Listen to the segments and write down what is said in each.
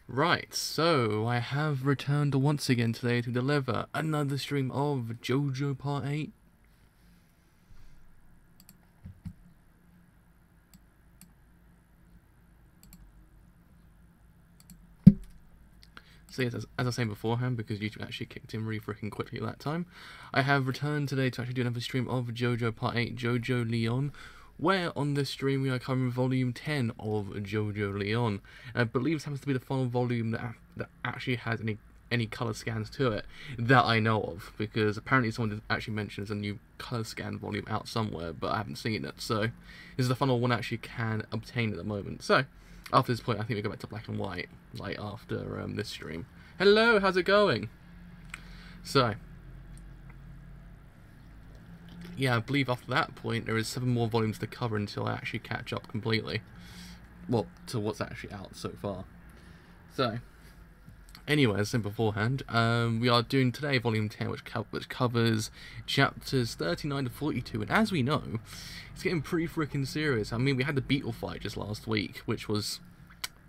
Right, so I have returned once again today to deliver another stream of JoJo Part 8. So yes, as I was saying beforehand, because YouTube actually kicked in really freaking quickly at that time, I have returned today to actually do another stream of JoJo Part 8, Jojolion, where on this stream we are covering Volume 10 of Jojolion. And I believe this happens to be the final volume that actually has any colour scans to it that I know of, because apparently someone actually mentions a new colour scan volume out somewhere, but I haven't seen it, so this is the final one I actually can obtain at the moment. So after this point I think we go back to black and white, like after this stream. Hello, how's it going? So yeah, I believe after that point there is 7 more volumes to cover until I actually catch up completely, well, to what's actually out so far. So anyway, as I said beforehand, we are doing today Volume 10, which covers chapters 39 to 42, and as we know, it's getting pretty freaking serious. I mean, we had the Beetle fight just last week, which was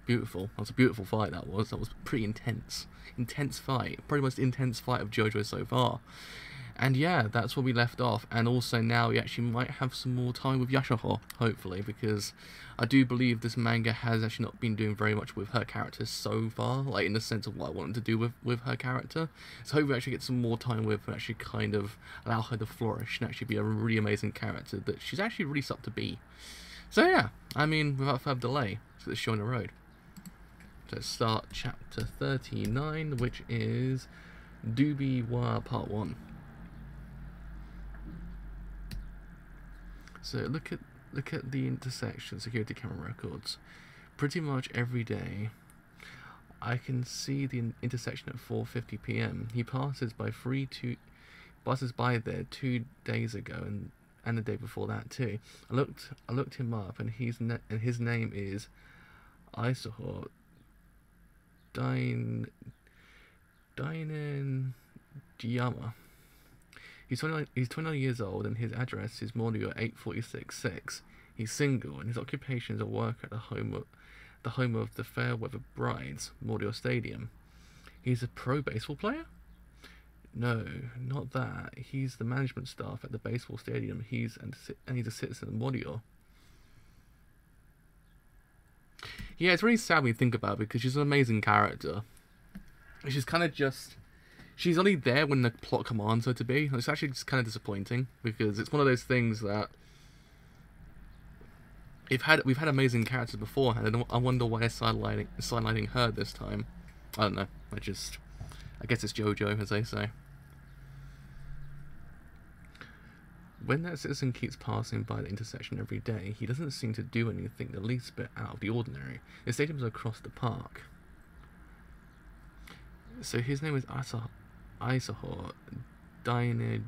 beautiful. That was a beautiful fight, that was pretty intense. Intense fight. Probably the most intense fight of JoJo so far. And yeah, that's where we left off, and also now we actually might have some more time with Yasuho, hopefully, because I do believe this manga has actually not been doing very much with her character so far, like in the sense of what I wanted to do with her character. So hopefully we actually get some more time with her and actually kind of allow her to flourish and actually be a really amazing character that she's actually really set up to be. So yeah, I mean, without further delay, let's get this show on the road. So let's start chapter 39, which is Dubi-wa Part 1. So look at the intersection security camera records. Pretty much every day, I can see the intersection at 4:50 p.m. He passes by there 2 days ago and the day before that too. I looked him up, and his name is Yasuho Dainen. He's 29 years old, and his address is Morio 8466. He's single, and his occupation is a worker at the home of the Fairweather Brides, Morio Stadium. He's a pro baseball player? No, not that. He's the management staff at the baseball stadium. He's a citizen of Morio. Yeah, it's really sad when you think about it, because she's an amazing character. She's kind of just... She's only there when the plot commands her to be. It's actually just kind of disappointing, because it's one of those things that we've had amazing characters beforehand, and I wonder why they're sidelining her this time. I don't know. I guess it's JoJo, as they say. When that citizen keeps passing by the intersection every day, he doesn't seem to do anything the least bit out of the ordinary. The stadium's across the park. So his name is Yasuho Dainen.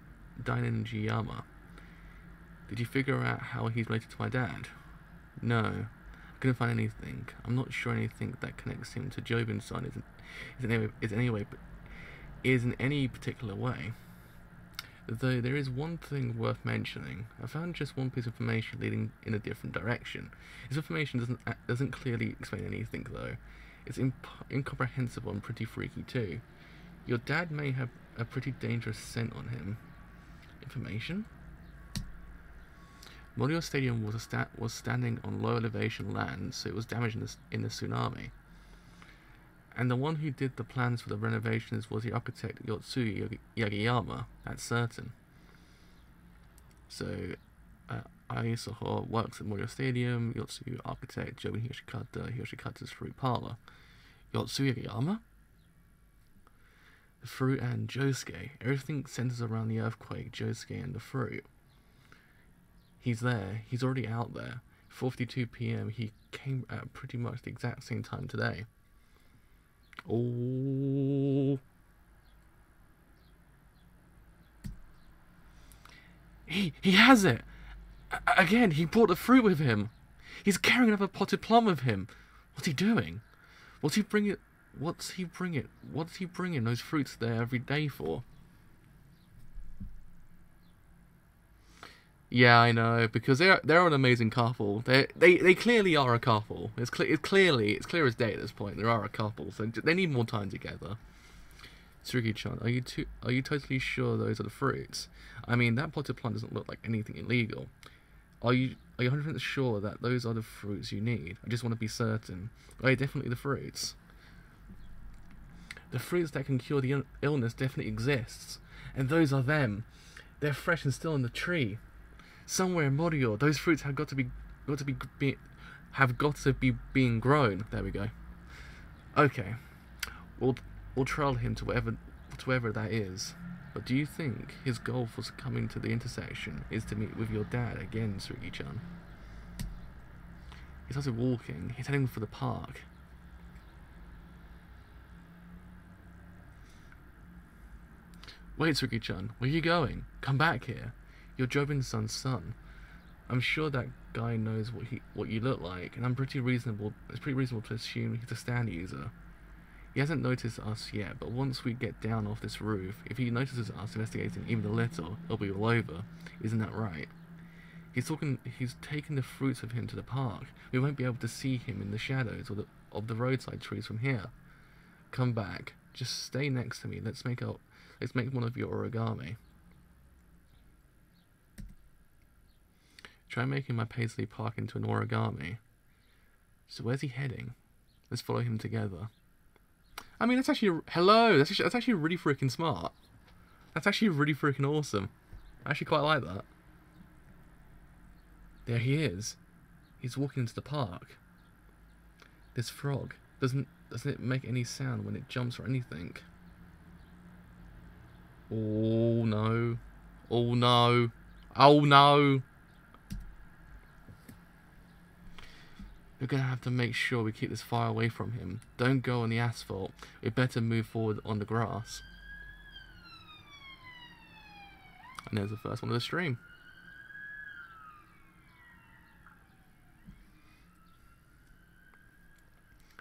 Did you figure out how he's related to my dad? No, I couldn't find anything. I'm not sure anything that connects him to Jobin's son is in any particular way. Though there is one thing worth mentioning. I found just one piece of information leading in a different direction. This information doesn't clearly explain anything, though. It's incomprehensible and pretty freaky too. Your dad may have a pretty dangerous scent on him. Information? Morio Stadium was standing on low elevation land, so it was damaged in the tsunami. And the one who did the plans for the renovations was the architect Yotsuya Yagiyama, that's certain. So, Yasuho works at Morio Stadium, Yotsuya architect, Jobin Yoshikata's fruit parlor. Yotsuya Yagiyama? The fruit and Josuke. Everything centers around the earthquake, Josuke, and the fruit. He's there. He's already out there. 4:52 p.m. He came at pretty much the exact same time today. Oh. He has it! Again, he brought the fruit with him. He's carrying another potted plum with him. What's he doing? What's he bringing those fruits there every day for? Yeah, I know, because they're an amazing couple. They clearly are a couple. It's clear as day at this point. There are a couple, so they need more time together. Tsurugi-chan, are you totally sure those are the fruits? I mean, that potted plant doesn't look like anything illegal. Are you 100% sure that those are the fruits you need? I just want to be certain. Oh, yeah, definitely the fruits. The fruits that can cure the illness definitely exists, and those are them. They're fresh and still in the tree. Somewhere in Morio, those fruits have got to be being grown. There we go. Okay, we'll trail him to wherever that is. But do you think his goal for coming to the intersection is to meet with your dad again, Tsurugi-chan? He started walking. He's heading for the park. Wait, Tsurugi-chan, where are you going? Come back here. You're Jobin-san's son. I'm sure that guy knows what you look like, and it's pretty reasonable to assume he's a stand user. He hasn't noticed us yet, but once we get down off this roof, if he notices us investigating even a little, it'll be all over. Isn't that right? He's taking the fruits of him to the park. We won't be able to see him in the shadows of the roadside trees from here. Come back. Just stay next to me. Let's make one of your origami. Try making my Paisley Park into an origami. So where's he heading? Let's follow him together. I mean, that's actually... Hello! That's actually really freaking smart. That's actually really freaking awesome. I actually quite like that. There he is. He's walking into the park. This frog. Doesn't it make any sound when it jumps or anything? Oh no. Oh no. Oh no. We're going to have to make sure we keep this far away from him. Don't go on the asphalt. We better move forward on the grass. And there's the first one of the stream.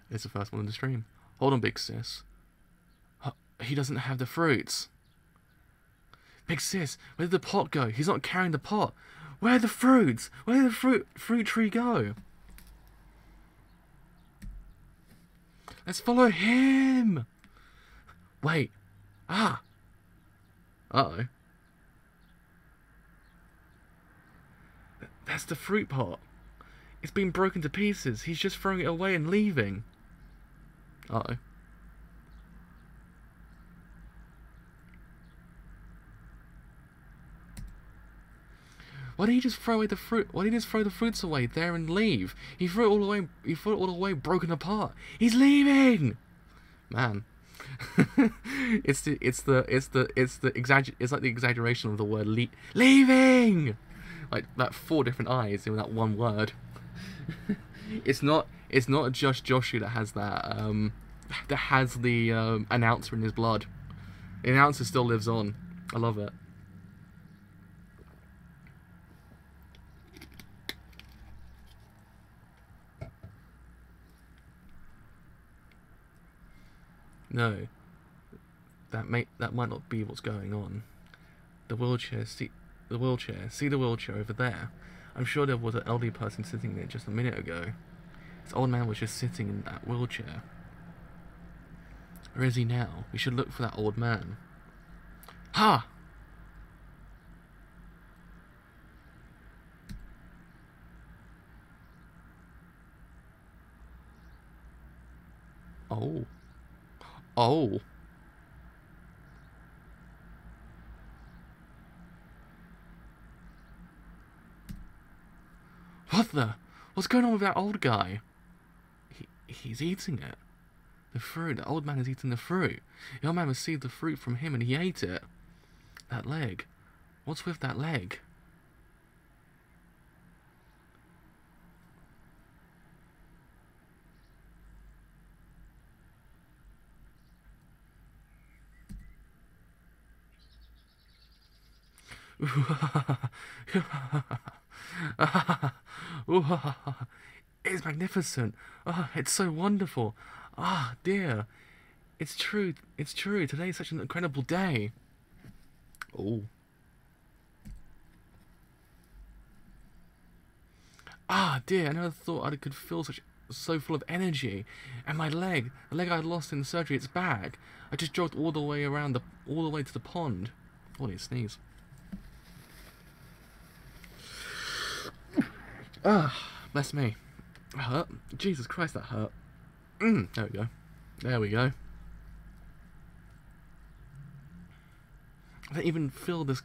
There's the first one of the stream. Hold on, big sis. He doesn't have the fruits. Big sis, where did the pot go? He's not carrying the pot. Where are the fruits? Where did the fruit tree go? Let's follow him! Wait. Ah! Uh-oh. That's the fruit pot. It's been broken to pieces. He's just throwing it away and leaving. Uh-oh. Why did he just throw away the fruit? Why did he just throw the fruits away there and leave? He threw it all away. He threw it all away, broken apart. He's leaving, man. it's like the exaggeration of the word leaving, like that 4 different eyes in that one word. It's not just Joshua that has that the announcer in his blood. The announcer still lives on. I love it. No, that might not be what's going on. The wheelchair, see the wheelchair over there. I'm sure there was an elderly person sitting there just a minute ago. This old man was just sitting in that wheelchair. Where is he now? We should look for that old man. Ha! Oh. Oh. What the? What's going on with that old guy? He's eating it. The fruit. The old man is eating the fruit. The old man received the fruit from him and he ate it. That leg. What's with that leg? It's magnificent. Oh, it's so wonderful. Ah, dear. It's true. It's true. Today is such an incredible day. Oh. Ah, dear. I never thought I could feel such so full of energy, and the leg I lost in surgery, it's back. I just jogged all the way to the pond. Oh, I need to sneeze. Ah, bless me. That hurt. Jesus Christ, that hurt. There we go. There we go. I didn't even feel this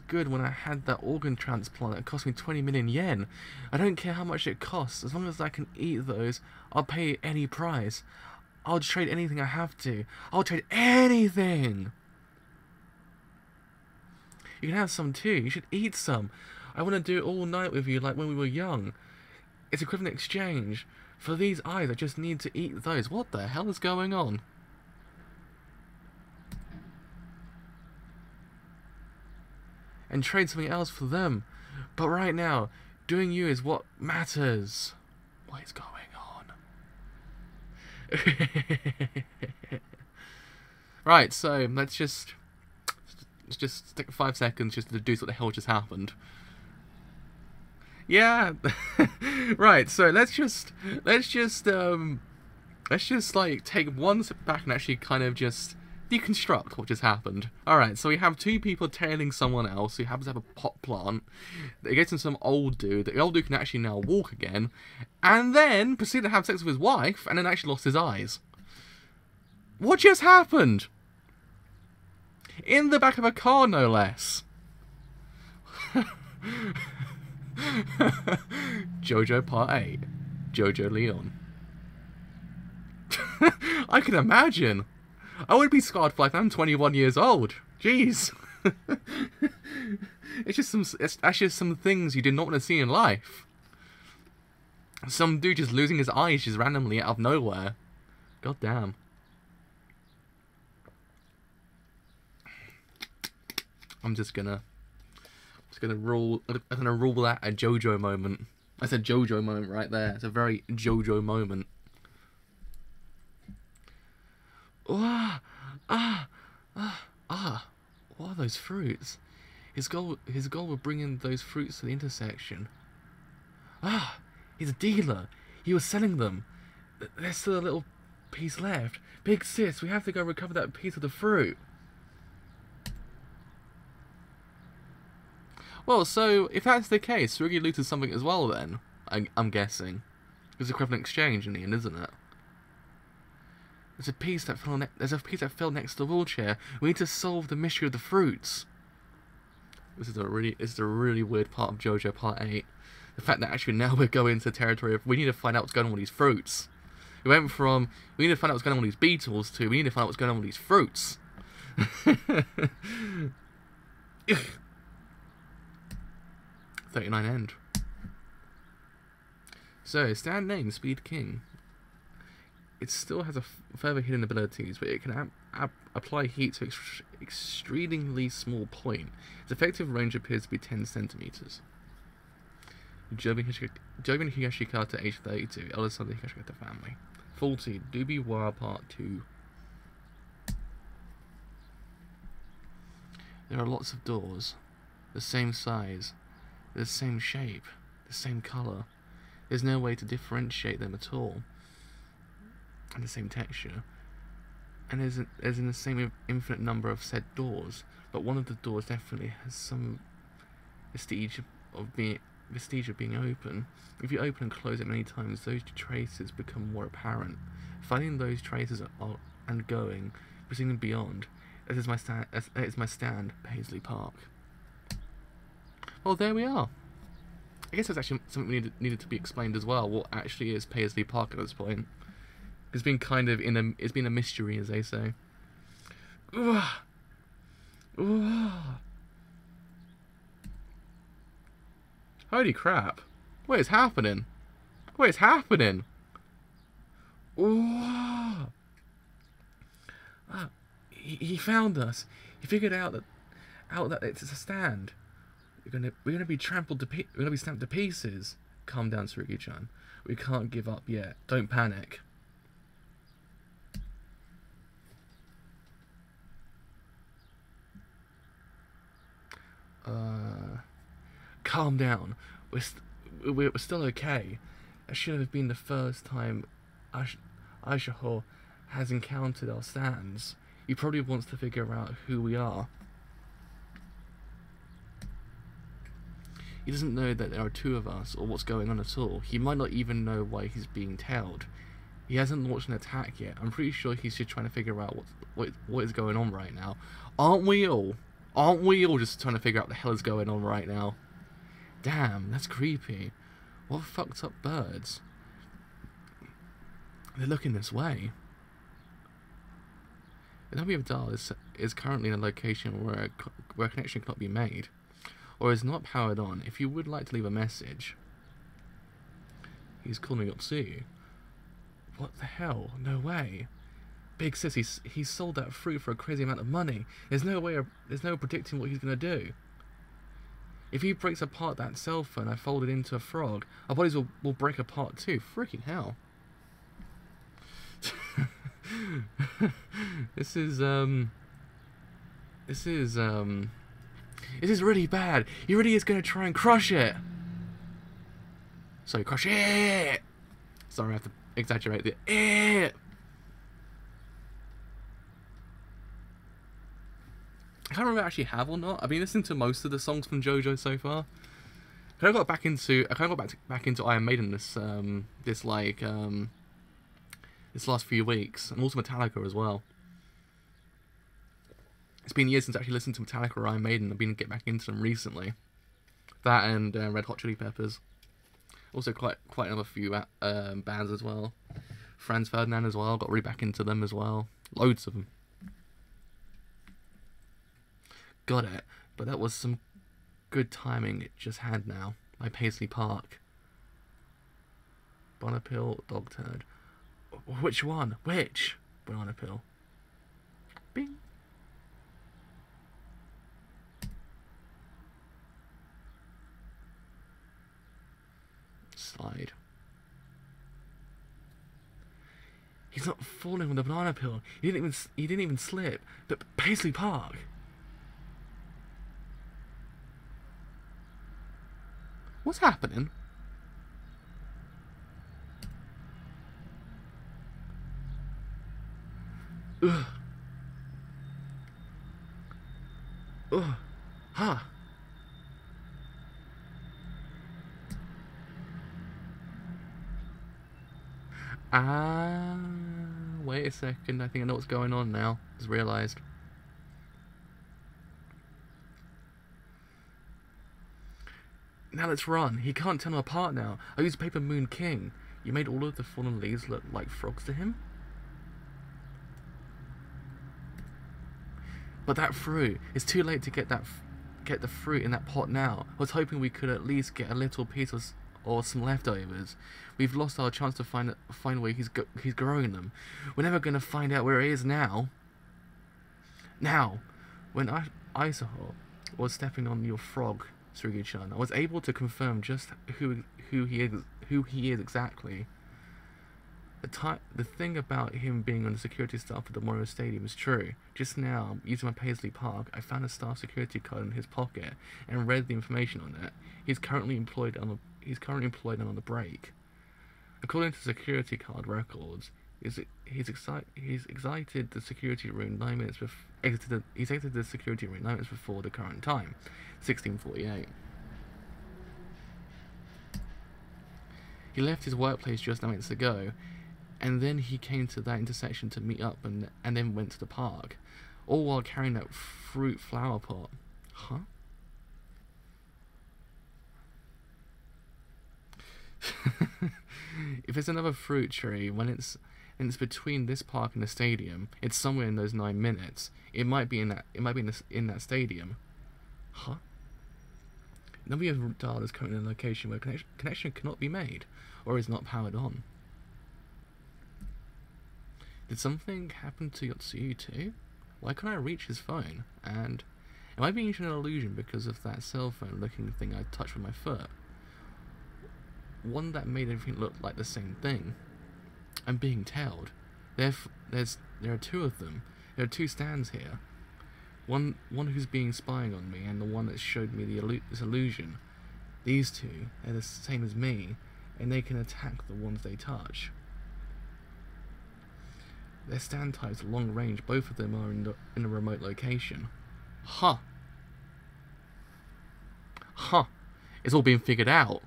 good when I had that organ transplant. It cost me 20 million yen. I don't care how much it costs. As long as I can eat those, I'll pay any price. I'll trade anything I have to. I'll trade anything. You can have some too. You should eat some. I want to do it all night with you like when we were young. It's equivalent exchange. For these eyes, I just need to eat those. What the hell is going on? And trade something else for them. But right now, doing you is what matters. What is going on? Right, so let's just take 5 seconds just to deduce what the hell just happened. Yeah. Right, so let's just like take one step back and actually kind of just deconstruct what just happened. Alright, so we have 2 people tailing someone else who happens to have a pot plant. They get to some old dude. The old dude can actually now walk again. And then proceeded to have sex with his wife and then actually lost his eyes. What just happened? In the back of a car, no less. JoJo Part 8. Jojolion. I can imagine. I would be scarred for like I'm 21 years old. Jeez. It's actually some things you did not want to see in life. Some dude just losing his eyes just randomly out of nowhere. God damn. I'm gonna rule that a JoJo moment. That's a JoJo moment right there. It's a very JoJo moment. What are those fruits? His goal was bringing those fruits to the intersection. He's a dealer. He was selling them. There's still a little piece left. Big sis, we have to go recover that piece of the fruit. Well, so if that's the case, Surugi looted something as well then, I'm guessing. It's equivalent exchange in the end, isn't it? There's a piece that fell next to the wheelchair. We need to solve the mystery of the fruits. This is a really weird part of JoJo Part 8. The fact that actually now we're going into the territory of we need to find out what's going on with these fruits. We went from we need to find out what's going on with these beetles to we need to find out what's going on with these fruits. 39 end. So, stand name, Speed King. It still has further hidden abilities, but it can apply heat to extremely small point. Its effective range appears to be 10 centimeters. Jobin Higashikata, age 32, eldest son of the Higashikata family. 40, Doobie War Part 2. There are lots of doors, the same size, the same shape, the same colour. There's no way to differentiate them at all. And the same texture. And there's in the same infinite number of said doors, but one of the doors definitely has some vestige of being open. If you open and close it many times, those traces become more apparent. Finding those traces and going, proceeding beyond. That is my stand, Paisley Park. Well, there we are. I guess that's actually something we needed to be explained as well. What actually is Paisley Park at this point? It's been kind of it's been a mystery, as they say. Holy crap! What is happening? What is happening? He found us. He figured out that it's a stand. We're gonna be trampled to we're gonna be stamped to pieces. Calm down, Tsurugi-chan. We can't give up yet. Don't panic. Calm down. We're still okay. That should have been the first time Yasuho has encountered our stands. He probably wants to figure out who we are. He doesn't know that there are two of us or what's going on at all. He might not even know why he's being tailed. He hasn't launched an attack yet. I'm pretty sure he's just trying to figure out what is going on right now. Aren't we all? Aren't we all just trying to figure out what the hell is going on right now? Damn, that's creepy. What fucked up birds? They're looking this way. The W of Dial is currently in a location where a connection cannot be made, or is not powered on. If you would like to leave a message. He's calling up Sue. What the hell? No way. Big sis, he sold that fruit for a crazy amount of money. There's no predicting what he's gonna do. If he breaks apart that cell phone I folded into a frog, our bodies will break apart too. Freaking hell. This is really bad. He really is gonna try and crush it. So crush it. Sorry, I have to exaggerate the it. I can't remember if I actually have or not. I've been listening to most of the songs from JoJo so far. I kind of got back into Iron Maiden this last few weeks, and also Metallica as well. It's been years since I actually listened to Metallica or Iron Maiden. I've been getting back into them recently. That and Red Hot Chili Peppers. Also quite another few bands as well. Franz Ferdinand as well. Got really back into them as well. Loads of them. Got it. But that was some good timing it just had now. By Paisley Park. Banana Pill, Dog Turd. Which one? Which? Banana Pill. Bing. Slide. He's not falling on the banana peel. He didn't even slip. But Paisley Park. What's happening? Ugh. Ugh. Huh. Wait a second, I think I know what's going on now. Just realised. Now let's run. He can't tell them apart now. I used Paper Moon King. You made all of the fallen leaves look like frogs to him? But that fruit, it's too late to get the fruit in that pot now. I was hoping we could at least get a little piece or some leftovers. We've lost our chance to find where he's growing them. We're never gonna find out where he is now. Now, when Yasuho was stepping on your frog, Surugi-chan, I was able to confirm just who he is exactly. The thing about him being on the security staff at the Memorial Stadium is true. Just now, using my Paisley Park, I found a staff security card in his pocket and read the information on it. He's currently employed on the break. According to security card records, he's exited the security room 9 minutes exited the security room 9 minutes before the current time, 16:48. He left his workplace just 9 minutes ago, and then he came to that intersection to meet up and then went to the park, all while carrying that fruit flower pot. Huh? If it's another fruit tree, when it's between this park and the stadium, it's somewhere in those 9 minutes. It might be in that stadium. Huh? W is currently in a location where connection cannot be made, or is not powered on. Did something happen to Yotsuyu too? Why can't I reach his phone? And am I being shown an illusion because of that cell phone looking thing I touched with my foot? One that made everything look like the same thing. I'm being tailed. There are two of them. There are two stands here. One who's being spying on me, and the one that showed me this illusion. These two, they're the same as me. and they can attack the ones they touch. Their stand types are long range, both of them are in a remote location. Huh. Huh. It's all being figured out.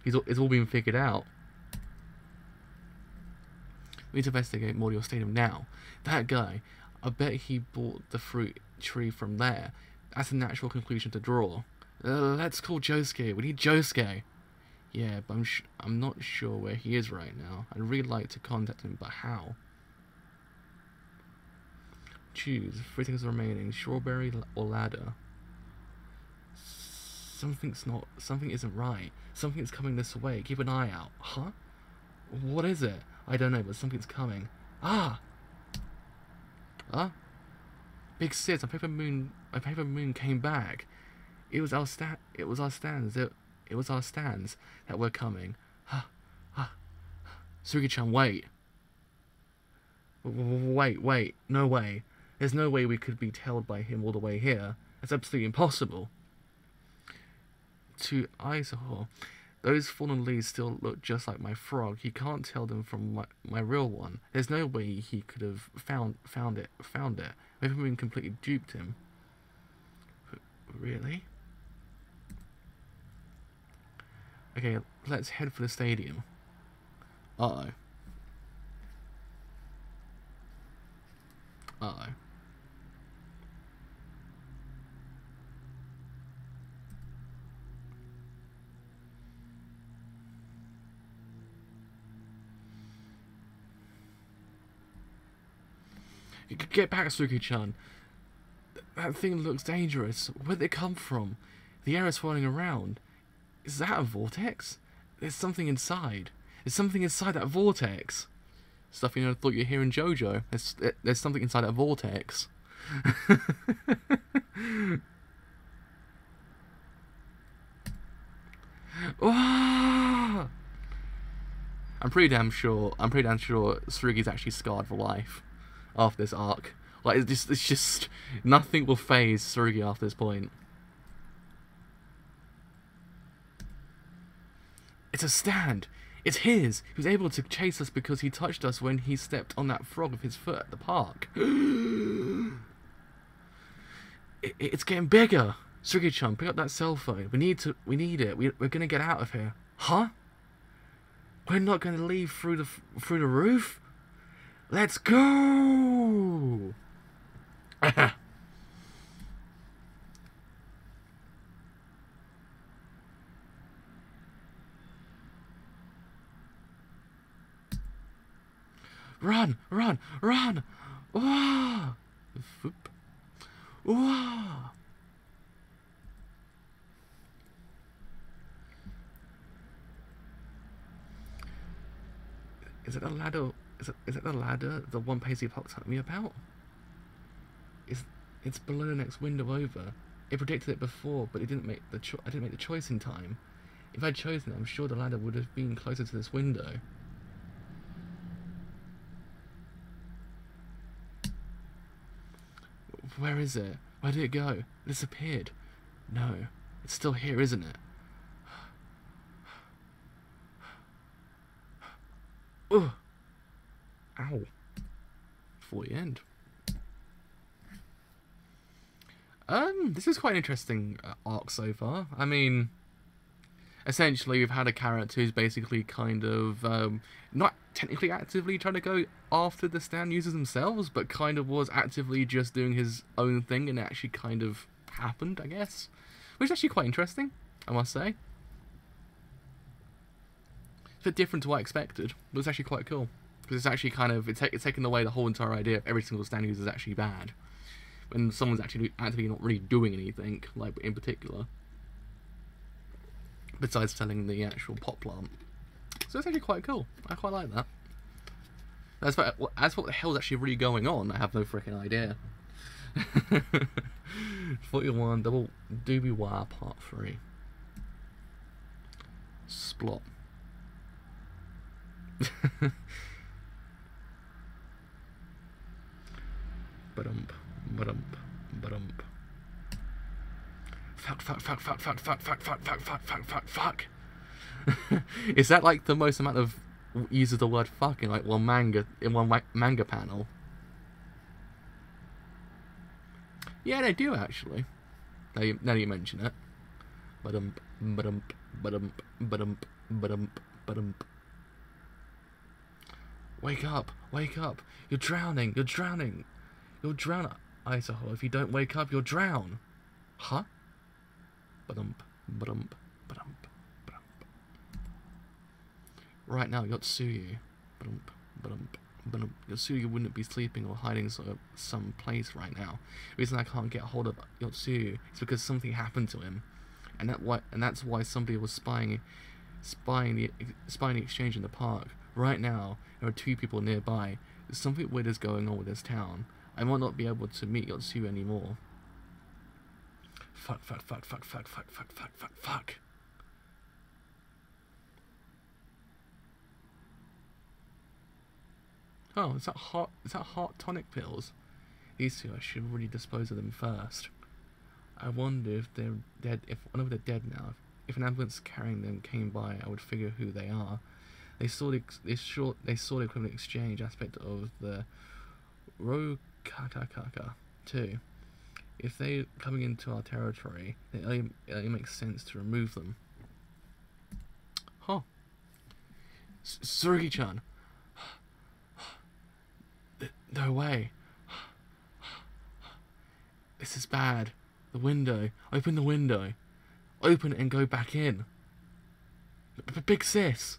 It's all being figured out. We need to investigate Moriel Stadium now. That guy, I bet he bought the fruit tree from there. That's a natural conclusion to draw. Let's call Josuke. We need Josuke. Yeah, but I'm not sure where he is right now. I'd really like to contact him, but how? Choose. 3 things remaining. Strawberry or ladder. Something isn't right. Something's coming this way. Keep an eye out. Huh? What is it? I don't know, but something's coming. Ah! Huh? Big sis, my paper moon came back. It was our stands that were coming. Sugi-chan, wait. Wait, no way. There's no way we could be tailed by him all the way here. That's absolutely impossible. To Yasuho, those fallen leaves still look just like my frog. He can't tell them from my real one. There's no way he could have found it. Maybe we completely duped him. Really? Okay, let's head for the stadium. Uh-oh. Uh-oh. Get back, Suki-chan. That thing looks dangerous. Where'd it come from? The air is swirling around. Is that a vortex? There's something inside. There's something inside that vortex. Stuff you never thought you'd hear in JoJo. There's something inside that vortex. I'm pretty damn sure Tsurugi's actually scarred for life after this arc. Like, it's just nothing will phase Tsurugi after this point. It's a stand. It's his. He was able to chase us because he touched us when he stepped on that frog with his foot at the park. It's getting bigger. Tsurugi-chan, pick up that cell phone. We need it. We're gonna get out of here. Huh? We're not gonna leave through the roof? Let's go! Run! Run! Run! Wah! Foop. Wah! Is it a ladder? Is it the ladder? The one Paisley Park told me about? It's below the next window over. It predicted it before, but I didn't make the choice in time. If I'd chosen it, I'm sure the ladder would have been closer to this window. Where is it? Where did it go? It disappeared. No, it's still here, isn't it? Ugh. Ow. Before we end. This is quite an interesting arc so far. I mean, essentially we've had a character who's basically kind of, not technically actively trying to go after the stand users themselves, but kind of was actively just doing his own thing, and it actually kind of happened, I guess. Which is actually quite interesting, I must say. It's a bit different to what I expected, but it's actually quite cool. Because it's actually kind of, it's taken away the whole entire idea of every single stand user is actually bad. When someone's actually actively not really doing anything, like in particular. Besides selling the actual pot plant. So it's actually quite cool. I quite like that. As for what the hell is actually really going on, I have no freaking idea. 41 Double Doobie Wire Part 3. Splot. Ba-dump, ba-dump, ba-dump. Fuck. Is that like the most amount of use of the word fuck in like one manga panel? Yeah, they do actually. Now you mention it. Ba-dump, ba-dump, ba-dump, ba-dump, ba-dump, ba-dump. Wake up! Wake up! You're drowning! You're drowning! You'll drown, Yasuho. If you don't wake up, you'll drown. Huh? Ba-dump, ba-dump, ba-dump, ba-dump. Right now, Yotsuyu. Ba-dump, ba-dump, ba-dump. Yotsuyu wouldn't be sleeping or hiding some place right now. The reason I can't get hold of Yotsuyu is because something happened to him, and that's why somebody was spying the exchange in the park. Right now, there are 2 people nearby. Something weird is going on with this town. I might not be able to meet Yotsuyu anymore. Fuck, fuck, fuck, fuck, fuck, fuck, fuck, fuck, fuck, fuck. Oh, is that hot tonic pills? These 2, I should really dispose of them first. I wonder if they're dead. I know they're dead now. If an ambulance carrying them came by, I would figure who they are. They saw the equivalent exchange aspect of the Rokakakaka too. If they're coming into our territory, it only makes sense to remove them. Huh. Tsurugi-chan. No way. This is bad. The window. Open the window. Open it and go back in. Big sis.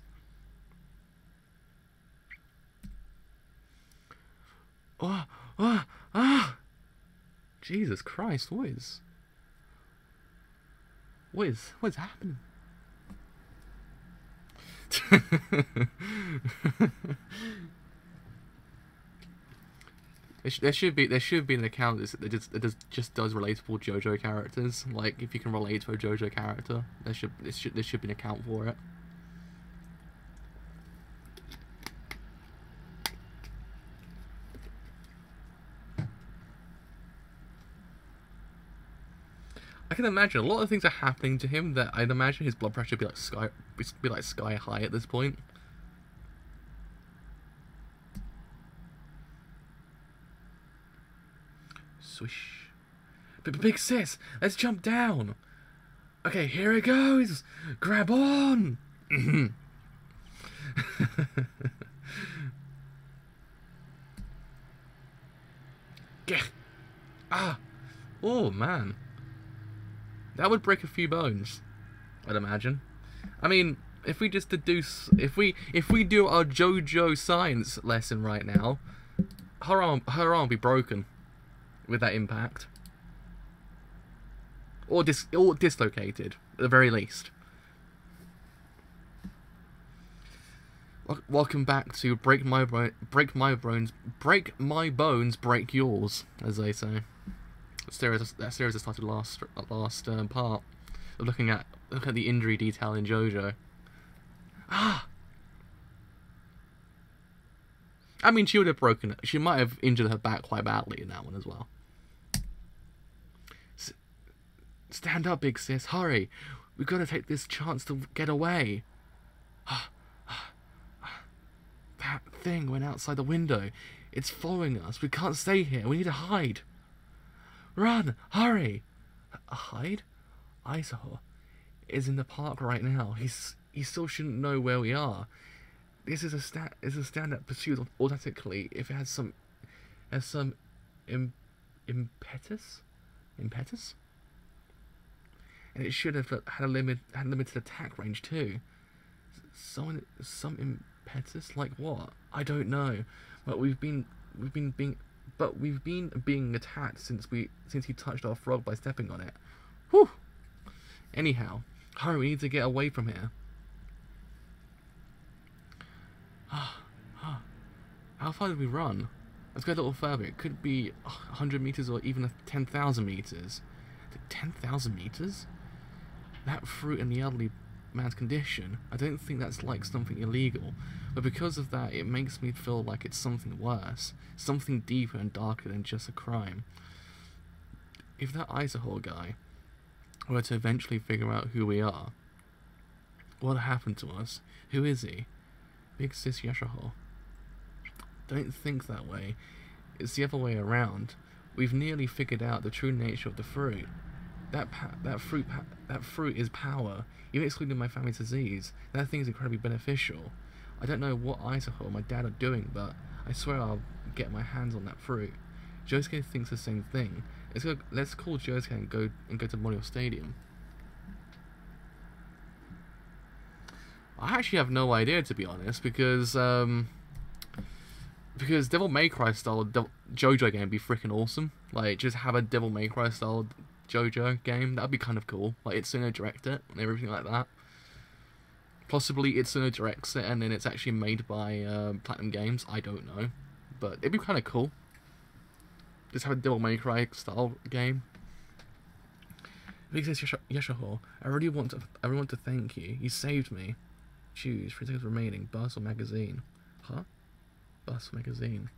Jesus Christ, what is happening? There should be an account that just does relatable JoJo characters. Like, if you can relate to a JoJo character, there should be an account for it. I can imagine a lot of things are happening to him that I'd imagine his blood pressure would be like sky high at this point. Swish. Big sis, let's jump down. Okay, here it goes. Grab on. Get. Ah. Oh man. That would break a few bones, I'd imagine. I mean, if we just deduce, if we do our JoJo science lesson right now, her arm will be broken with that impact, or dislocated at the very least. Welcome back to break my bones, break yours, as they say. That series started last part. Look at the injury detail in JoJo. Ah. I mean, she would have broken it. She might have injured her back quite badly in that one as well. Stand up, big sis. Hurry. We've got to take this chance to get away. That thing went outside the window. It's following us. We can't stay here. We need to hide. Run! Hurry! Hide? Yasuho is in the park right now. He still shouldn't know where we are. This is a stand that pursues automatically if it has some impetus, and it should have had a limited attack range too. Some impetus, like what? I don't know, but we've been being attacked since he touched our frog by stepping on it. Whew. Anyhow, hurry, we need to get away from here. How far did we run? Let's go a little further. It could be 100 meters or even 10,000 meters. 10,000 meters? That fruit in the elderly man's condition, I don't think that's like something illegal, but because of that, it makes me feel like it's something worse, something deeper and darker than just a crime. If that Yasuho guy were to eventually figure out who we are, What happened to us? Who is he? Big sis Yasuho. Don't think that way. It's the other way around. We've nearly figured out the true nature of the fruit. That fruit is power. Even excluding my family's disease, that thing is incredibly beneficial. I don't know what Yasuho or my dad are doing, but I swear I'll get my hands on that fruit. Josuke thinks the same thing. Let's call Josuke and go to Memorial Stadium. I actually have no idea, to be honest, because Devil May Cry style JoJo game would be freaking awesome. Like, just have a Devil May Cry style JoJo game. That'd be kind of cool. Like, Itsuno direct it and everything like that. Possibly Itsuno directs it and then it's actually made by Platinum Games. I don't know, but it'd be kind of cool. Just have a Devil May Cry style game. Big sis Yasuho, I really want to thank you. You saved me. Choose 3 seconds remaining. Bus or magazine? Huh? Bus or magazine?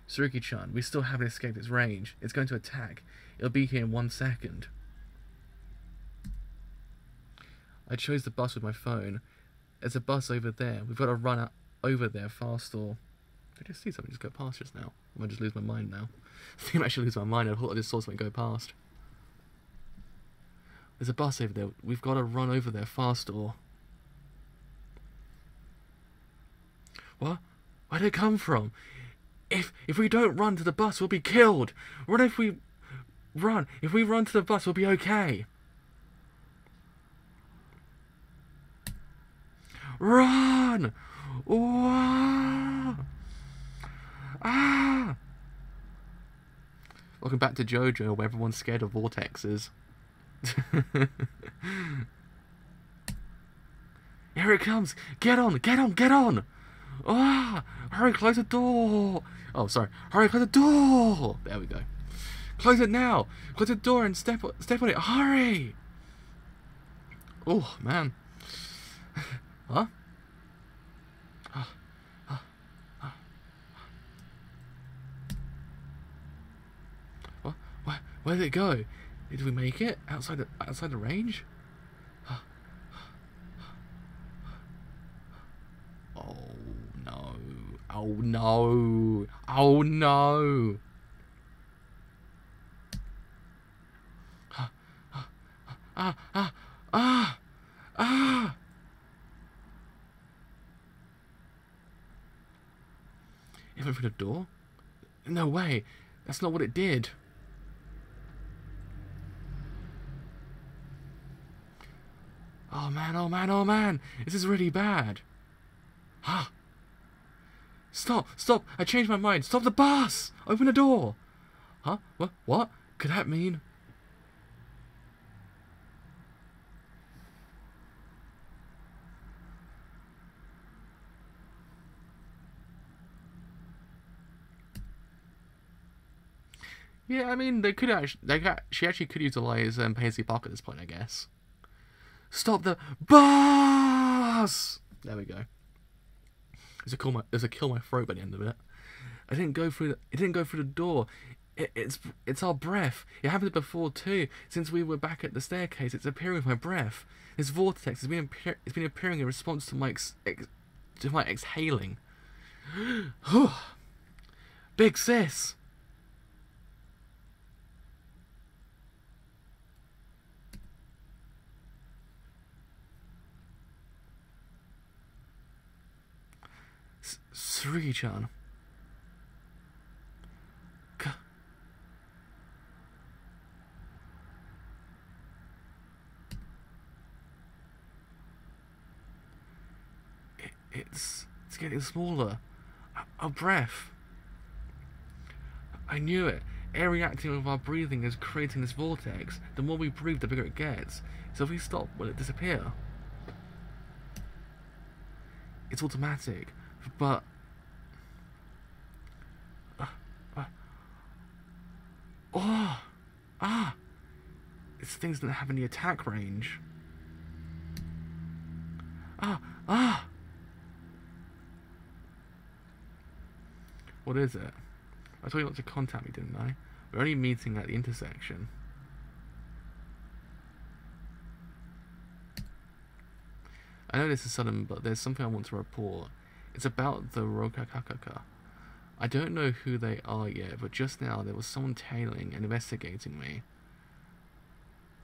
Tsurugi-chan, we still haven't escaped its range. It's going to attack. It'll be here in 1 second. I chose the bus with my phone. There's a bus over there. We've got to run out over there fast or... Did I just see something just go past just now? I might just lose my mind now. I think I actually lose my mind. I thought I just saw something go past. There's a bus over there. We've got to run over there fast or... What? Where did it come from? If we don't run to the bus, we'll be killed. What if we run? If we run to the bus, we'll be okay. Run! Whoa! Ah! Welcome back to JoJo, where everyone's scared of vortexes. Here it comes! Get on! Get on! Get on! Ah! Hurry, close the door! Oh, sorry. Hurry, close the door! There we go. Close it now! Close the door and step on it! Hurry! Oh, man. Huh? What? Where did it go? Did we make it? Outside the range? Oh no. Oh no. Oh no. It went through the door? No way. That's not what it did. Oh man, oh man, oh man. This is really bad. Ah. Stop, stop. I changed my mind. Stop the bus. Open the door. Huh? What? Could that mean? Yeah, I mean, they could actually, she actually could utilize Paisley Park at this point, I guess. Stop the bus! There we go. There's a kill my throat by the end of it. It didn't go through the door. It's our breath. It happened before too. Since we were back at the staircase, it's appearing with my breath. This vortex has been appearing in response to my exhaling. Big sis. Tsurugi-chan. It's getting smaller. Our breath. I knew it. Air reacting with our breathing is creating this vortex. The more we breathe, the bigger it gets. So if we stop, will it disappear? It's automatic, but... It's things that have any attack range. What is it? I told you not to contact me, didn't I? We're only meeting at the intersection. I know this is sudden, but there's something I want to report. It's about the Rokakakaka. I don't know who they are yet, but just now there was someone tailing and investigating me.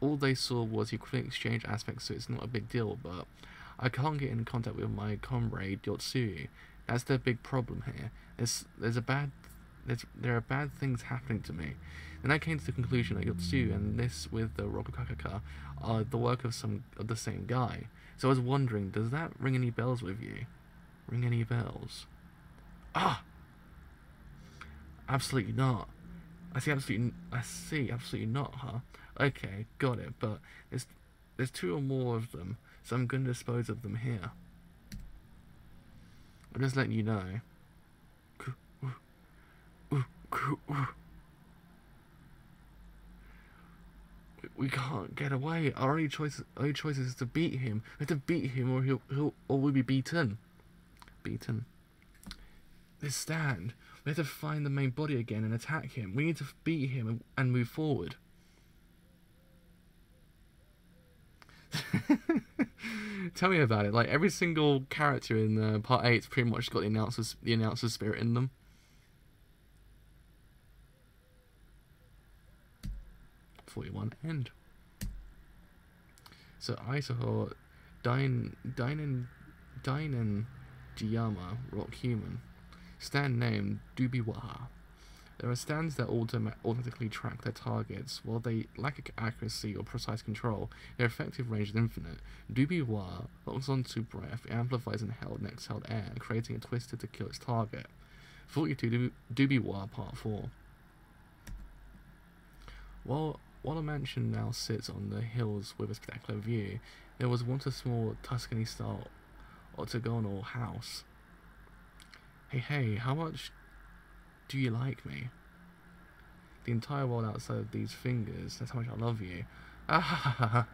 All they saw was you couldn't exchange aspects, so it's not a big deal, but I can't get in contact with my comrade Yotsuyu. That's the big problem here. There are bad things happening to me. Then I came to the conclusion that Yotsuyu and this with the Rokakakaka are the work of the same guy. So I was wondering, does that ring any bells with you? Ring any bells? Ah! Absolutely not. I see absolutely not, huh? Okay, got it, but there's 2 or more of them, so I'm going to dispose of them here. I'm just letting you know. We can't get away. Our only choice is to beat him. We have to beat him, or we'll be beaten. Beaten. This stand. We have to find the main body again and attack him. We need to beat him and move forward. Tell me about it. Like, every single character in Part 8's pretty much got the announcer's spirit in them. End. So Yasuho, Dainen Jiyama, Rock Human. Stand name Dubiwaha. There are stands that automatically track their targets. While they lack accuracy or precise control, their effective range is infinite. Dubiwa locks onto breath, amplifies inhaled and exhaled air, creating a twister to kill its target. 42 Dubiwa Part 4. While a mansion now sits on the hills with a spectacular view, there was once a small Tuscany-style octagonal house. Hey, how much do you like me? The entire world outside of these fingers, that's how much I love you. Ah,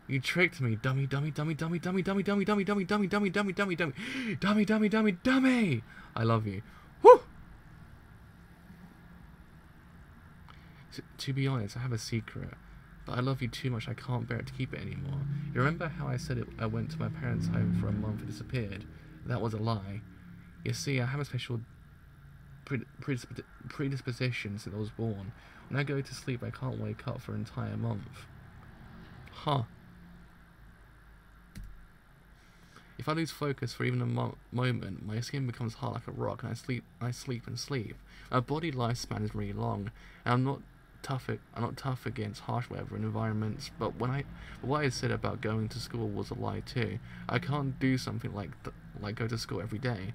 you tricked me, dummy. I love you. Whew! To be honest, I have a secret, but I love you too much I can't bear it to keep it anymore. You remember how I said I went to my parents' home for a month and disappeared? That was a lie. You see, I have a special predisposition since I was born. When I go to sleep, I can't wake up for an entire month. Huh. If I lose focus for even a moment, my skin becomes hard like a rock, and I sleep. My body lifespan is really long, and I'm not tough against harsh weather and environments. But what I said about going to school was a lie too. I can't do something like go to school every day.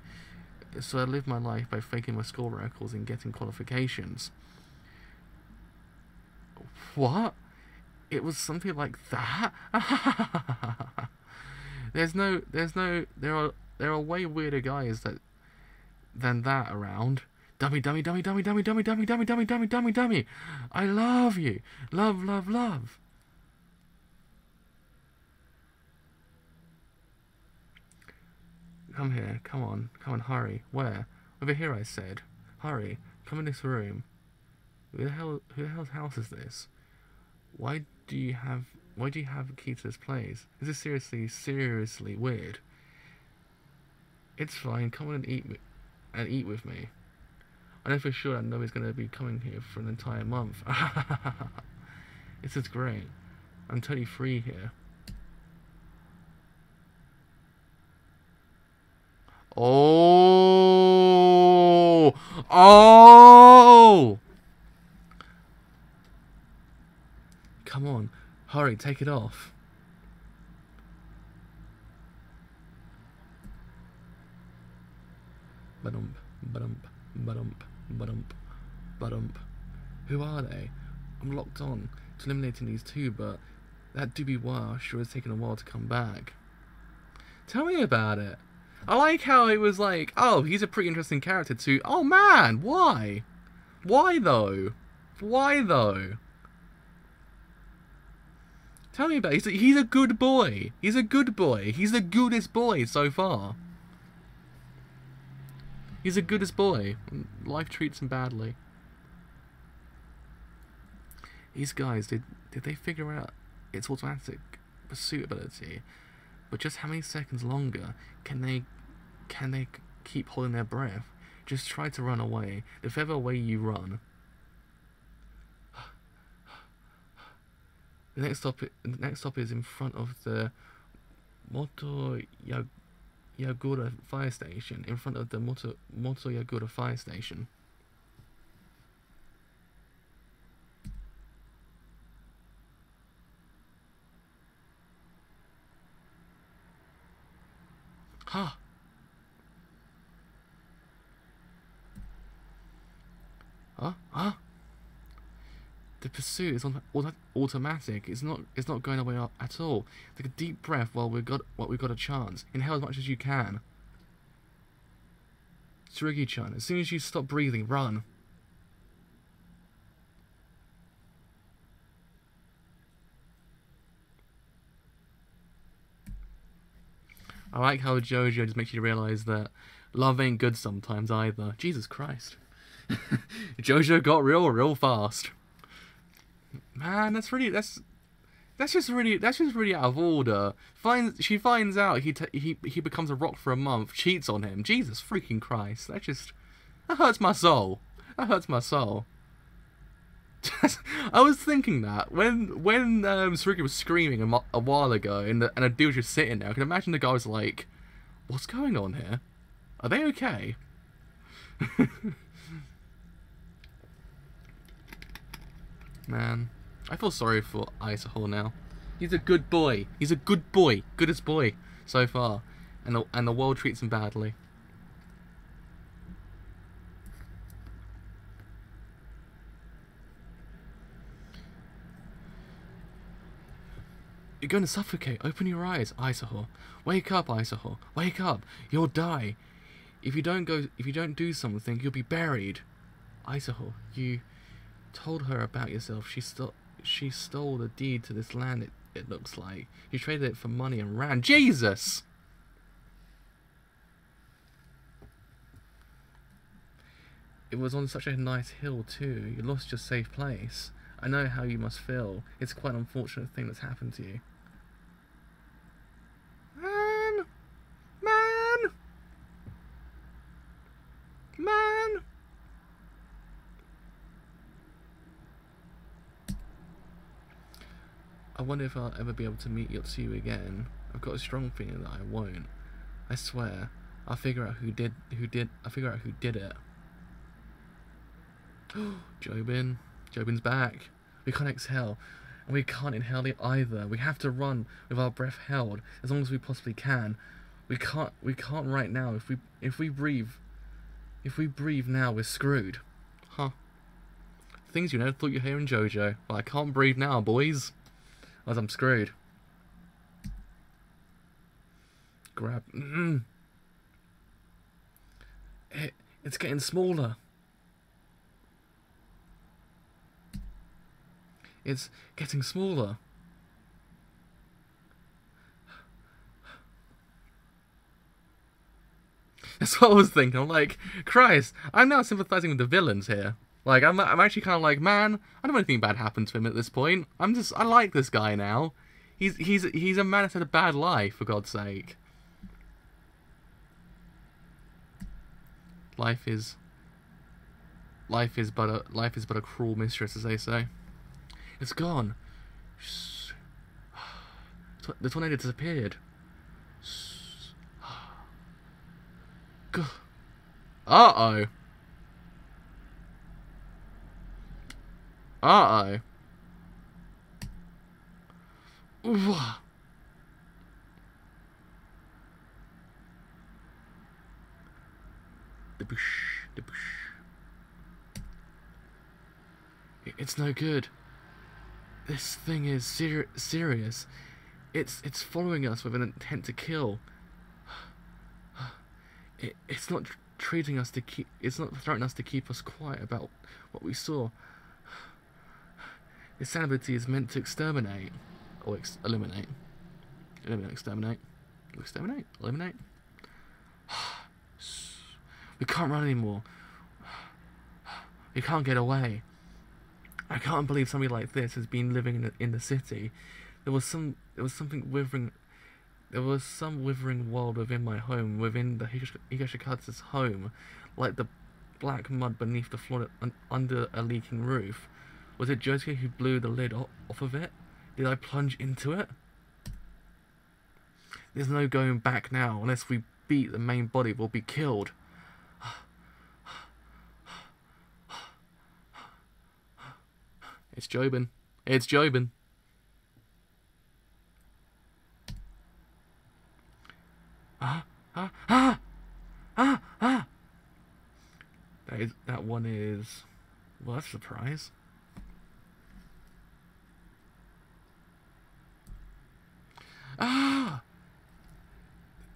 So I live my life by faking my school records and getting qualifications. What? It was something like that? There are way weirder guys than that around. Dummy. I love you. Love. Come here, come on, hurry. Where? Over here, I said. Hurry, come in this room. Who the hell's house is this? Why do you have a key to this place? This is seriously weird. It's fine, come on and eat with me. I know for sure that nobody's gonna be coming here for an entire month. This is great. I'm totally free here. Oh! Come on, hurry, take it off. Ba-dump. Who are they? I'm locked on to eliminating these 2, but that Dubiwa sure has taken a while to come back. Tell me about it. I like how it was like, oh, he's a pretty interesting character too. Oh man, why? Why though? Tell me about it. He's a good boy. He's the goodest boy so far. He's the goodest boy. Life treats him badly. These guys, did they figure out its automatic pursuit ability? But just how many seconds longer can they keep holding their breath? Just try to run away. The further away you run, the next stop is in front of the Moto Yagura fire station. In front of the Moto Yagura fire station. Huh. Huh? The pursuit is on automatic. It's not going away at all. Take a deep breath while we've got a chance. Inhale as much as you can. Tsurugi-chan, as soon as you stop breathing, run. I like how JoJo just makes you realise that love ain't good sometimes either. Jesus Christ. JoJo got real fast. Man, that's just really out of order. She finds out he becomes a rock for a month, cheats on him. Jesus freaking Christ. That hurts my soul. That hurts my soul. I was thinking that when Tsurugi was screaming a while ago and a dude was just sitting there, I can imagine the guy was like, "What's going on here? Are they okay?" Man, I feel sorry for Yasuho now. He's a good boy. He's a good boy. Goodest boy so far, and the world treats him badly. You're going to suffocate. Open your eyes, Yasuho. Wake up, Yasuho. Wake up. You'll die. If you don't do something, you'll be buried. Yasuho, you told her about yourself. She stole the deed to this land, it looks like. You traded it for money and ran. Jesus! It was on such a nice hill too. You lost your safe place. I know how you must feel. It's quite an unfortunate thing that's happened to you. Man! I wonder if I'll ever be able to meet you again. I've got a strong feeling that I won't. I swear. I'll figure out who did it. Jobin's back. We can't exhale. And we can't inhale it either. We have to run with our breath held as long as we possibly can. We can't right now. If we breathe now, we're screwed. Huh. Things you never thought you'd hear in JoJo. Well, I can't breathe now, boys. Otherwise I'm screwed. Grab. It's getting smaller. It's getting smaller. That's what I was thinking. I'm like, Christ, I'm now sympathizing with the villains here. Like, I'm actually kind of like, man, I don't want anything bad happen to him at this point. I like this guy now. He's a man that's had a bad life, for God's sake. Life is but a cruel mistress, as they say. It's gone. The tornado disappeared. Uh-oh. Uh-oh. It's no good. This thing is serious. It's following us with an intent to kill. It's not treating us to keep. It's not threatening us to keep us quiet about what we saw. Its ability is meant to exterminate or eliminate. Exterminate. Eliminate. We can't run anymore. We can't get away. I can't believe somebody like this has been living in the city. There was something withering There was some withering world within my home, within the Higashikata's home, like the black mud beneath the floor under a leaking roof. Was it Josuke who blew the lid off of it? Did I plunge into it? There's no going back now. Unless we beat the main body, we'll be killed. It's Jobin. It's Jobin. That one is... Well, that's a surprise.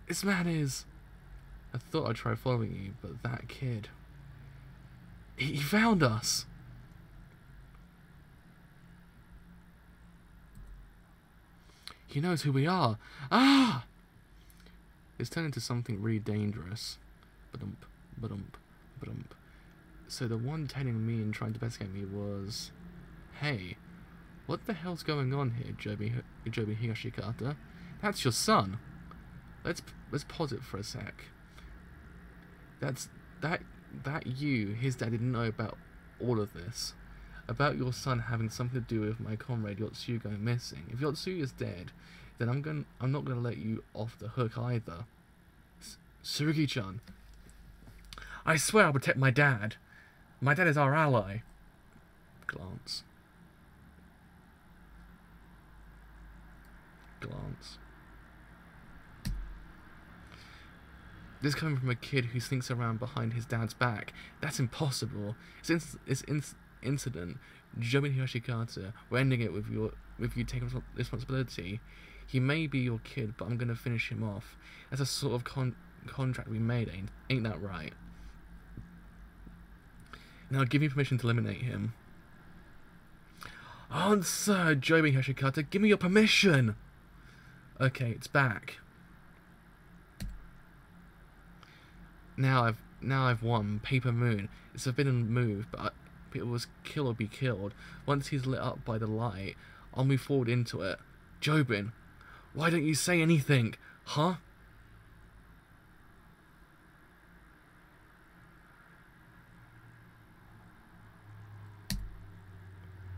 This man is... I thought I'd try following you, but that kid... He found us! He knows who we are. It's turned into something really dangerous. Ba-dump, ba-dump, ba-dump. So the one telling me and trying to investigate me was... Hey, what the hell's going on here, Jobi Higashikata? That's your son. Let's pause it for a sec. That you, his dad, didn't know about all of this. About your son having something to do with my comrade Yotsuyu going missing. If Yotsuyu is dead, then I'm not gonna let you off the hook either. Tsurugi-chan, I swear I'll protect my dad. My dad is our ally. Glance. Glance. This coming from a kid who sneaks around behind his dad's back. That's impossible. Since this incident, Jobi Higashikata, we're ending it with you taking responsibility. He may be your kid, but I'm gonna finish him off. That's a sort of contract we made, ain't that right? Now give me permission to eliminate him. Answer, Jobi Higashikata, give me your permission! Okay, it's back. Now I've won. Paper Moon. It's a forbidden move, but it was kill or be killed. Once he's lit up by the light, I'll move forward into it. Jobin, why don't you say anything? Huh?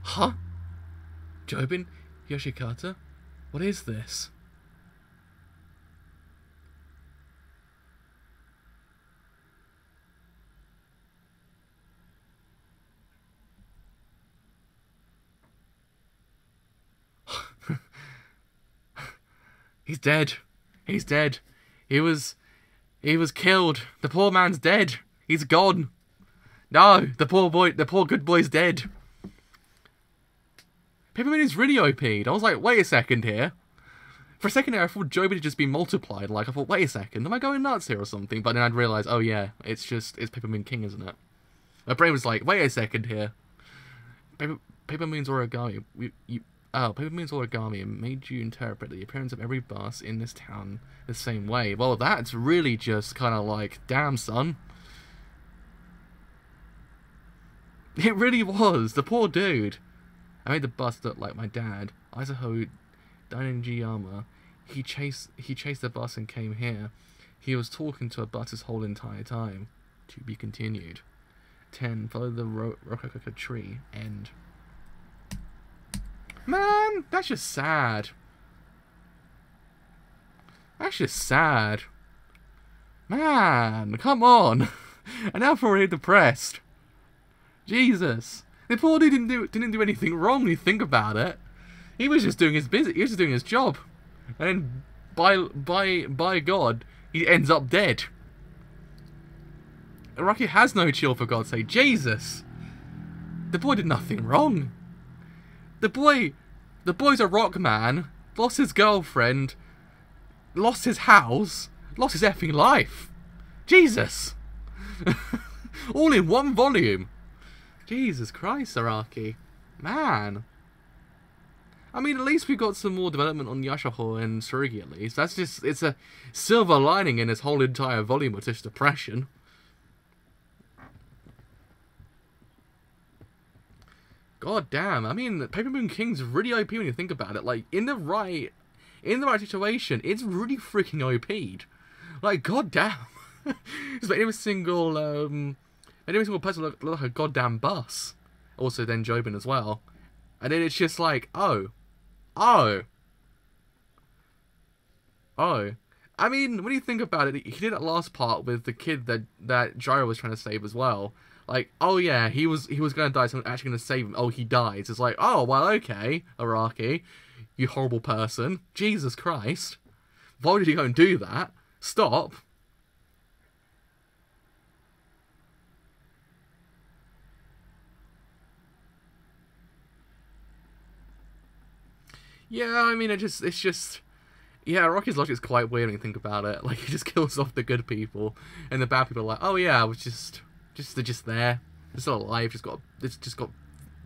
Huh? Jobin Higashikata? What is this? He's dead. He's dead. He was killed. The poor man's dead. He's gone. No, the poor good boy's dead. Paperman is really OP'd. I was like, wait a second here. For a second there, I thought Jobi had just been multiplied. Like, I thought, wait a second, am I going nuts here or something? But then I'd realised, oh yeah, it's Papermoon King, isn't it? My brain was like, wait a second here. Papermoon's origami. Papermoon's origami made you interpret the appearance of every bus in this town the same way. Well, that's really just kind of like, damn, son. It really was. The poor dude. I made the bus look like my dad, Yasuho Dainjiyama. He chased the bus and came here. He was talking to a bus this whole entire time. To be continued. 10. Follow the Rococo tree. End. Man, that's just sad. That's just sad. Man, come on. And now I'm already depressed. Jesus. The poor dude didn't do anything wrong when you think about it. He was just doing his business. He was just doing his job. And by God, he ends up dead. Araki has no chill, for God's sake. Jesus. The boy did nothing wrong. The boy's a rock man, lost his girlfriend, lost his house, lost his effing life. Jesus. All in one volume. Jesus Christ, Araki. Man. I mean, at least we got some more development on Yasuho and Tsurugi, at least. That's just, it's a silver lining in this whole entire volume of just depression. God damn, I mean, Papermoon King's really OP when you think about it. Like, in the right in the right situation, it's really freaking OP'd. Like, goddamn. It's like every single person look like a goddamn bus. Also then Jobin as well. And then it's just like, oh. I mean, when you think about it, he did that last part with the kid that Gyro was trying to save as well. Like, oh yeah, he was going to die, so I'm actually going to save him. Oh, he dies. It's like, oh, well, okay, Araki, you horrible person. Jesus Christ. Why did you go and do that? Stop. Yeah, I mean, it's just... Yeah, Rocky's logic is quite weird when you think about it. Like, he just kills off the good people, and the bad people are like, oh yeah, they're just there. They're still alive, just got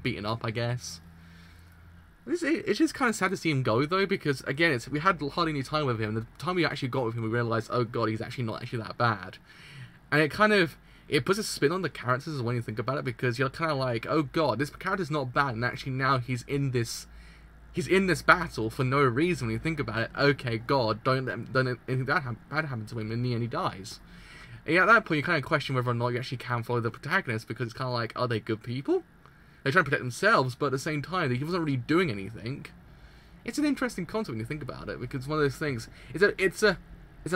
beaten up, I guess. It's just kind of sad to see him go, though, because, again, we had hardly any time with him. The time we actually got with him, we realised, oh god, he's actually not actually that bad. And it puts a spin on the characters when you think about it, because you're kind of like, oh god, this character's not bad, and actually now he's in this battle for no reason when you think about it. Okay, God, don't anything bad happen to him, and in the end he dies. And at that point, you kind of question whether or not you actually can follow the protagonist, because it's kind of like, are they good people? They're trying to protect themselves, but at the same time, he wasn't really doing anything. It's an interesting concept when you think about it, because it's one of those things. It's a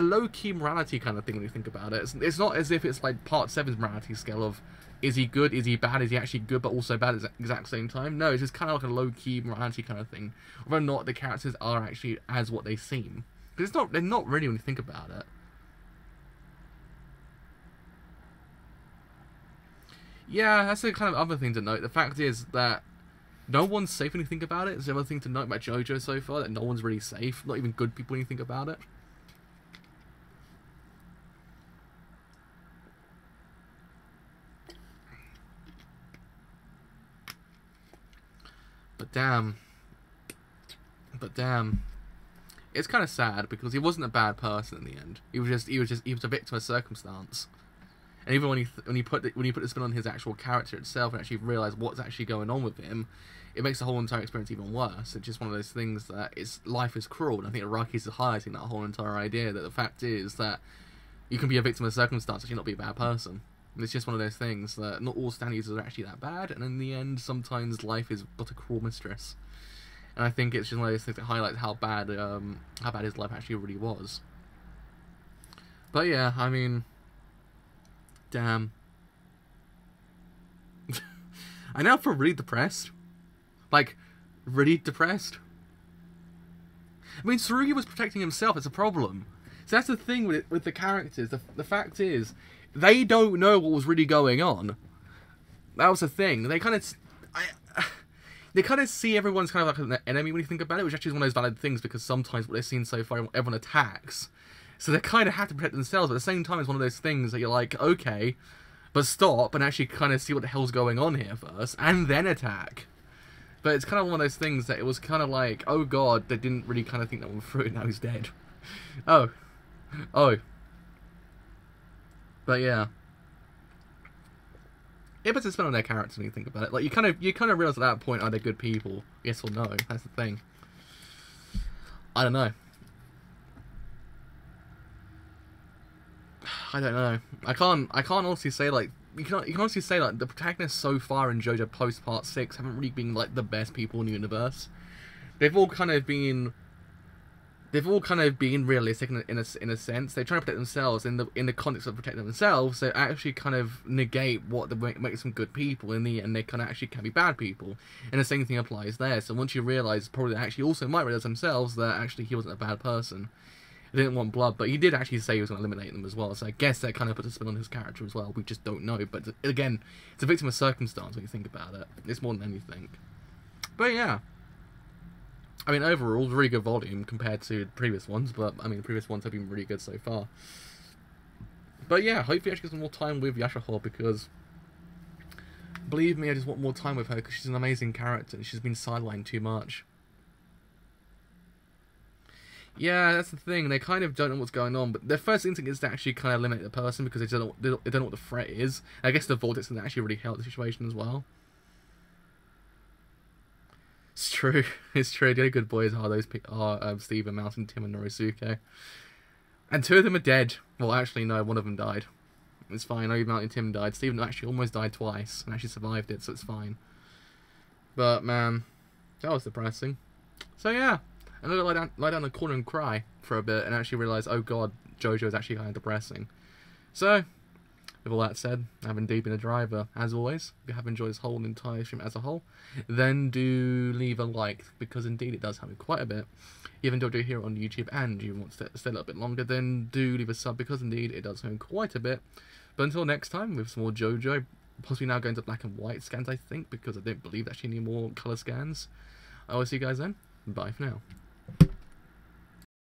low-key morality kind of thing when you think about it. It's not as if it's like Part 7's morality scale of, is he good, is he bad, is he actually good but also bad at the exact same time? No, it's just kind of like a low-key morality kind of thing. Whether or not the characters are actually as what they seem. Because they're not really when you think about it. Yeah, that's the kind of other thing to note. The fact is that no one's safe when you think about it. It's the other thing to note about JoJo so far, that no one's really safe. Not even good people when you think about it. But damn, it's kind of sad because he wasn't a bad person in the end. He was a victim of circumstance. And even when you put the spin on his actual character itself and actually realise what's actually going on with him, it makes the whole entire experience even worse. It's just one of those things that life is cruel. And I think Araki's highlighting that whole entire idea that the fact is that you can be a victim of circumstance and not be a bad person. And it's just one of those things that not all stand users are actually that bad, and in the end, sometimes life is but a cruel mistress. And I think it's just one of those things that highlights how bad his life actually really was. But yeah, I mean, damn. I now feel really depressed. Like, really depressed. I mean, Tsurugi was protecting himself, it's a problem. So that's the thing with the characters. The fact is, they don't know what was really going on. That was the thing. They kind of see everyone's kind of like an enemy when you think about it, which actually is one of those valid things, because sometimes what they've seen so far, everyone attacks. So they kind of have to protect themselves, but at the same time, it's one of those things that you're like, okay, but stop and actually kind of see what the hell's going on here first, and then attack. But it's kind of one of those things that it was kind of like, oh god, they didn't really kind of think that one through, now he's dead. Oh. But yeah. It puts a spin on their characters when you think about it. Like, you kind of realize at that point, are they good people? Yes or no? That's the thing. I don't know. I don't know. I can't honestly say, like, you can honestly say, like, the protagonists so far in JoJo post Part 6 haven't really been, like, the best people in the universe. They've all kind of been realistic in a sense. They're trying to protect themselves in the context of protecting themselves. They actually kind of negate what makes them good people. In the end, they kind of actually can be bad people. And the same thing applies there. So once you realise, probably they actually also might realise themselves that actually he wasn't a bad person. He didn't want blood, but he did actually say he was going to eliminate them as well. So I guess that kind of puts a spin on his character as well. We just don't know. But again, it's a victim of circumstance when you think about it. It's more than anything. But yeah. I mean, overall, really good volume compared to previous ones, but, I mean, the previous ones have been really good so far. But yeah, hopefully I actually get some more time with Yasuho, because, believe me, I just want more time with her, because she's an amazing character, and she's been sidelined too much. Yeah, that's the thing, they kind of don't know what's going on, but their first instinct is to actually kind of eliminate the person, because they don't know what the threat is. I guess the vortex can actually really help the situation as well. It's true. It's true. The only good boys are Steven, Mountain, Tim, and Norisuke. And 2 of them are dead. Well, actually, no, 1 of them died. It's fine. Only Mountain Tim died. Steven actually almost died twice and actually survived it, so it's fine. But, man, that was depressing. So, yeah. I'm going to lie down in the corner and cry for a bit and actually realise, oh god, JoJo is actually kind of depressing. So, with all that said, I've indeed been a driver. As always, if you have enjoyed this whole entire stream as a whole, then do leave a like, because indeed it does help me quite a bit. Even though you're here on YouTube and you want to stay a little bit longer, then do leave a sub, because indeed it does help me quite a bit. But until next time, with some more JoJo, possibly now going to black and white scans, I think, because I don't believe actually any more colour scans. I will see you guys then. Bye for now.